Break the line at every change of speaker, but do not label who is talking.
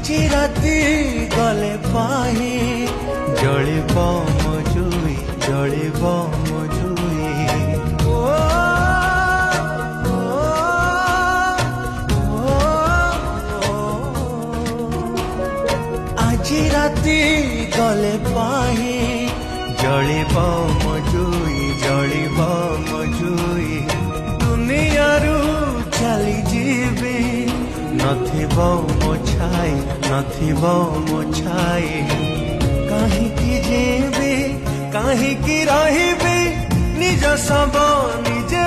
আজি রাতি গলে পাহি জলিব মজুই জলিব মজুই আজি রাতি গলে পাহি জলিব মজুই জলিব মজুই দুনিয়ারু চালি যাবি নথিব মো ছাই নথিব মো ছাই কাহিকি ଯିବି କାହିଁକି ରହିବି ନିଜ ଶବ ନିଜେ